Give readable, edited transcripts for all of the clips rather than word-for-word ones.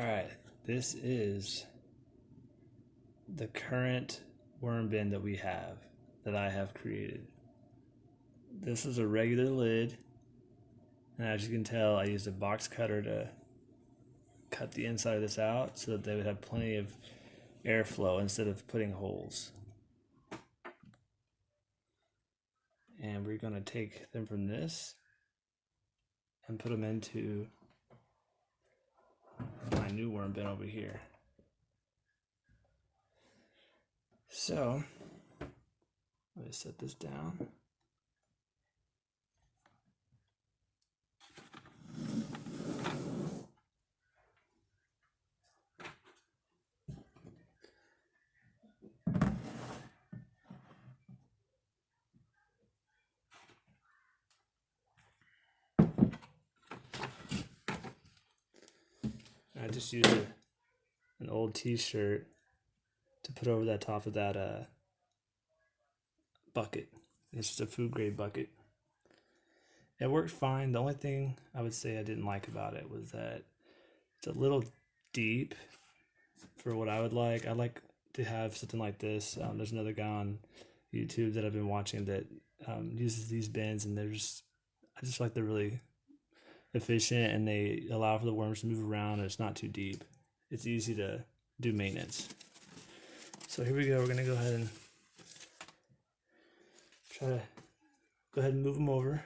All right, this is the current worm bin that we have, that I have created. This is a regular lid, and as you can tell, I used a box cutter to cut the inside of this out so that they would have plenty of airflow instead of putting holes. And we're going to take them from this and put them into my new worm bin over here. So let me set this down. I just used an old t-shirt to put over the top of that bucket. It's just a food grade bucket. It worked fine. The only thing I would say I didn't like about it was that it's a little deep for what I would like. I like to have something like this. There's another guy on YouTube that I've been watching that uses these bins, and I just like they're really efficient, and they allow for the worms to move around, and it's not too deep. It's easy to do maintenance. So here we go. We're gonna go ahead and try to move them over.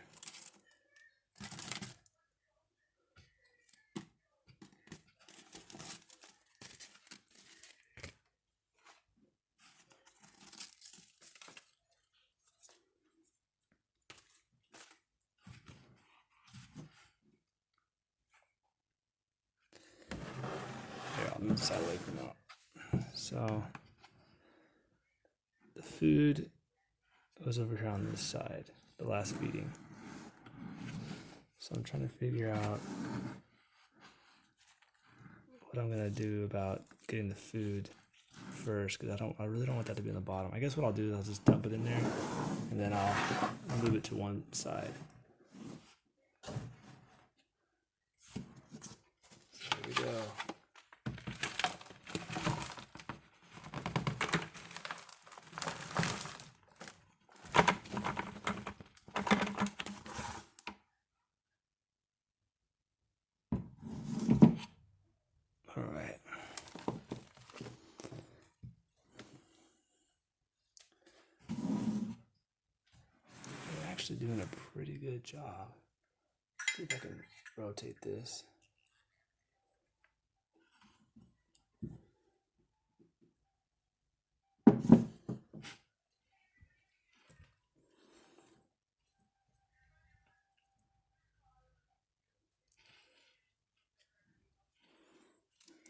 Here, I'll move this out away from that. So the food was over here on this side, the last feeding. So I'm trying to figure out what I'm gonna do about getting the food first, because I really don't want that to be in the bottom. I guess what I'll do is I'll just dump it in there, and then I'll move it to one side. There we go. All right. They're actually doing a pretty good job. See if I can rotate this.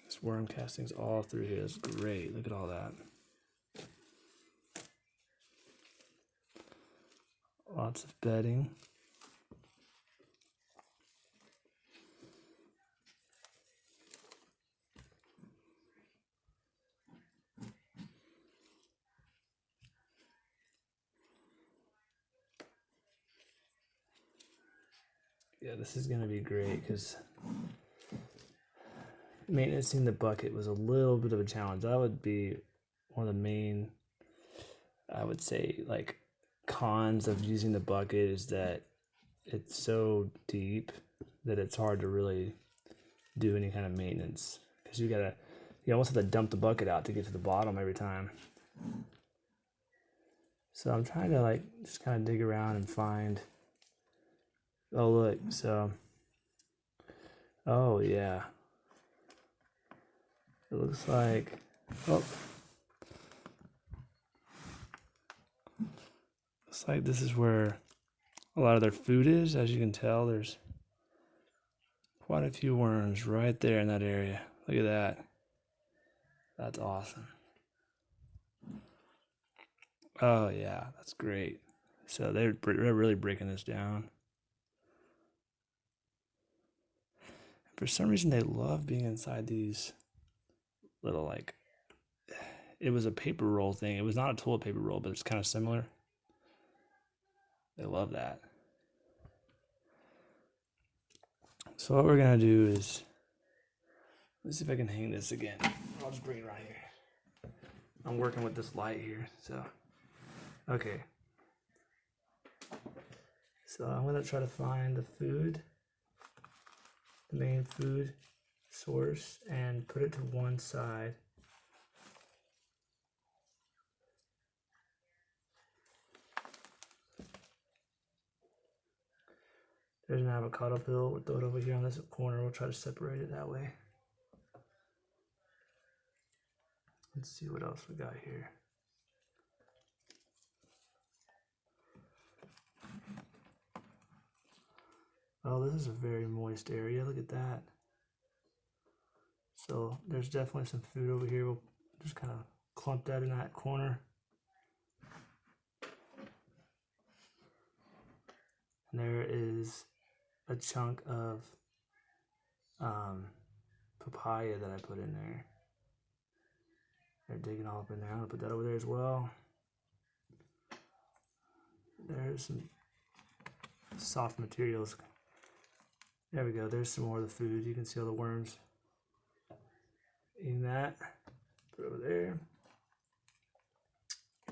This worm casting's all through here. It's great. Look at all that. Lots of bedding. Yeah, this is gonna be great because maintaining the bucket was a little bit of a challenge. That would be one of the main, I would say, like, cons of using the bucket, is that it's so deep that it's hard to really do any kind of maintenance, because you almost have to dump the bucket out to get to the bottom every time. So I'm trying to just kind of dig around and find. Oh, look. So, oh yeah, it looks like, oh, looks like this is where a lot of their food is. As you can tell, there's quite a few worms right there in that area. Look at that. That's awesome. Oh yeah, that's great. So they're really breaking this down. For some reason, they love being inside these little, it was a paper roll thing. It was not a toilet paper roll, but it's kind of similar. They love that. So what we're gonna do is Let's see if I can hang this again. I'll just bring it right here. I'm working with this light here, so. Okay. So I'm gonna try to find the food, the main food source, and put it to one side. There's an avocado peel. We'll throw it over here on this corner. We'll try to separate it that way. Let's see what else we got here. Oh, this is a very moist area. Look at that. So there's definitely some food over here. We'll just kind of clump that in that corner. And there is a chunk of papaya that I put in there. They're digging all up in there. I'm gonna put that over there as well. There's some soft materials. There we go. There's some more of the food. You can see all the worms eating that. Put it over there.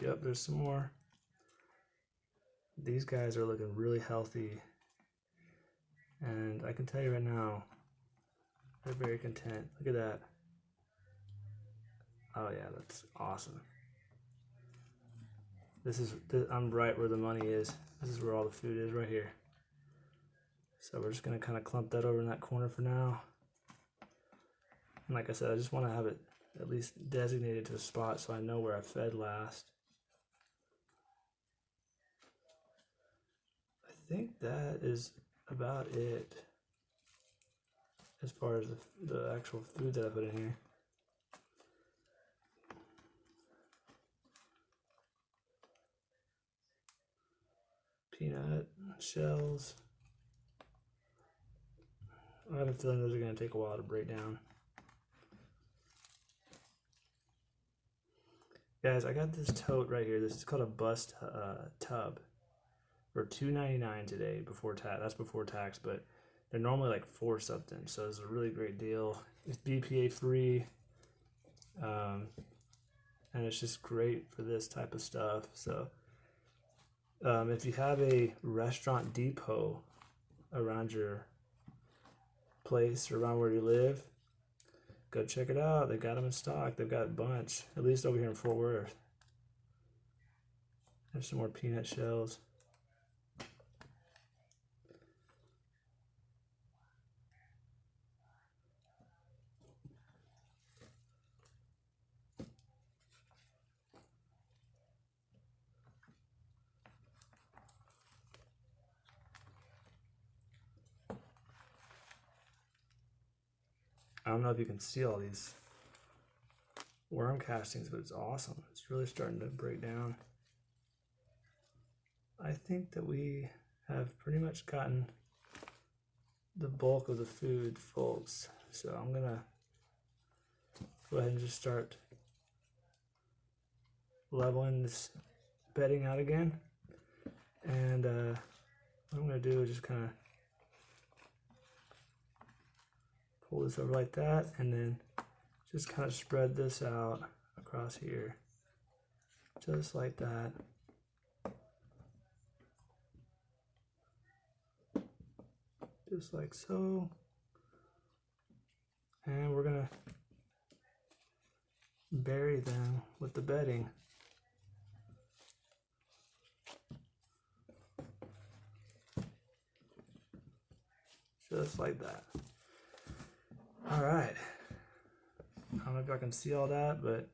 Yep, there's some more. These guys are looking really healthy. And I can tell you right now, they're very content. Look at that. Oh yeah, that's awesome. I'm right where the money is. This is where all the food is, right here. So we're just gonna kind of clump that over in that corner for now. And like I said, I just want to have it at least designated to a spot so I know where I fed last. I think that is about it as far as the actual food that I put in here. Peanut shells. I have a feeling those are going to take a while to break down. Guys, I got this tote right here. This is called a bus tub for $2.99 today before tax. That's before tax, but they're normally like $4 something. So it's a really great deal. It's BPA free, and it's just great for this type of stuff. So if you have a restaurant depot around your place or around where you live, go check it out. They got them in stock. They've got a bunch, at least over here in Fort Worth. There's some more peanut shells. I don't know if you can see all these worm castings, but it's awesome. It's really starting to break down. I think that we have pretty much gotten the bulk of the food, folks. So I'm gonna go ahead and just start leveling this bedding out again. And what I'm gonna do is just kind of pull this over like that, and then just kind of spread this out across here, just like that. Just like so. And we're gonna bury them with the bedding. Just like that. All right. I don't know if I can see all that, but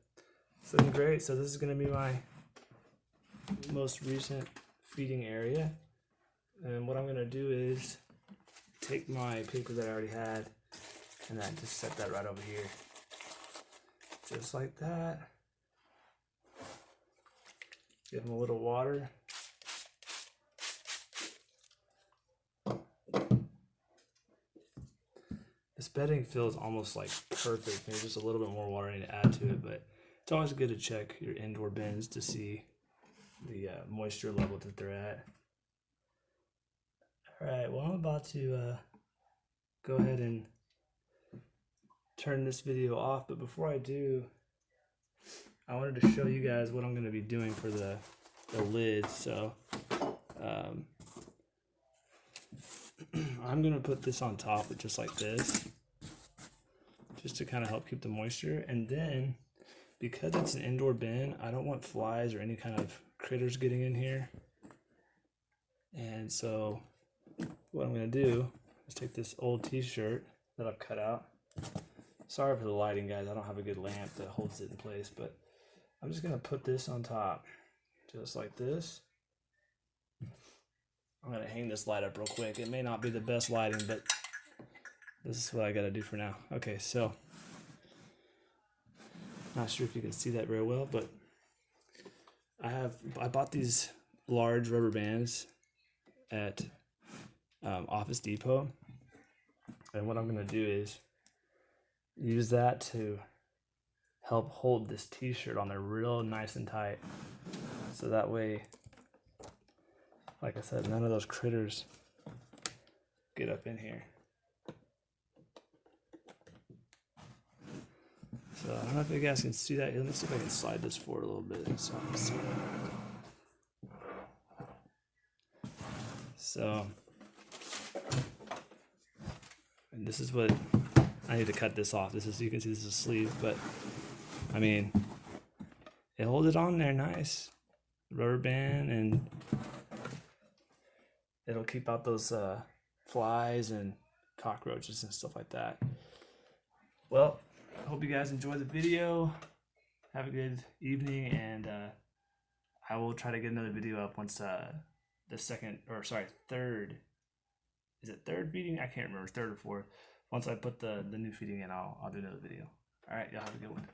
it's looking great. So this is going to be my most recent feeding area. And what I'm going to do is take my paper that I already had and then just set that right over here. Just like that. Give them a little water. This bedding feels almost like perfect. Maybe just a little bit more water I need to add to it, but it's always good to check your indoor bins to see the moisture level that they're at. All right, well, I'm about to go ahead and turn this video off, but before I do, I wanted to show you guys what I'm going to be doing for the lid. So I'm going to put this on top just like this, just to kind of help keep the moisture. And then because it's an indoor bin, I don't want flies or any kind of critters getting in here. And so what I'm going to do is take this old t-shirt that I've cut out. Sorry for the lighting, guys. I don't have a good lamp that holds it in place, but I'm just going to put this on top just like this. I'm going to hang this light up real quick. It may not be the best lighting, but this is what I got to do for now. Okay, so not sure if you can see that very well, but I bought these large rubber bands at Office Depot, and what I'm going to do is use that to help hold this t-shirt on there real nice and tight, so that way, like I said, none of those critters get up in here. So I don't know if you guys can see that. Let me see if I can slide this forward a little bit so I can see it. So, and this is what I need to cut this off. This is, you can see this is a sleeve, but I mean, it holds it on there nice, rubber band, and it'll keep out those flies and cockroaches and stuff like that. Well, I hope you guys enjoy the video. Have a good evening, and I will try to get another video up once the third, is it third feeding? I can't remember, third or fourth. Once I put the new feeding in, I'll do another video. All right, y'all have a good one.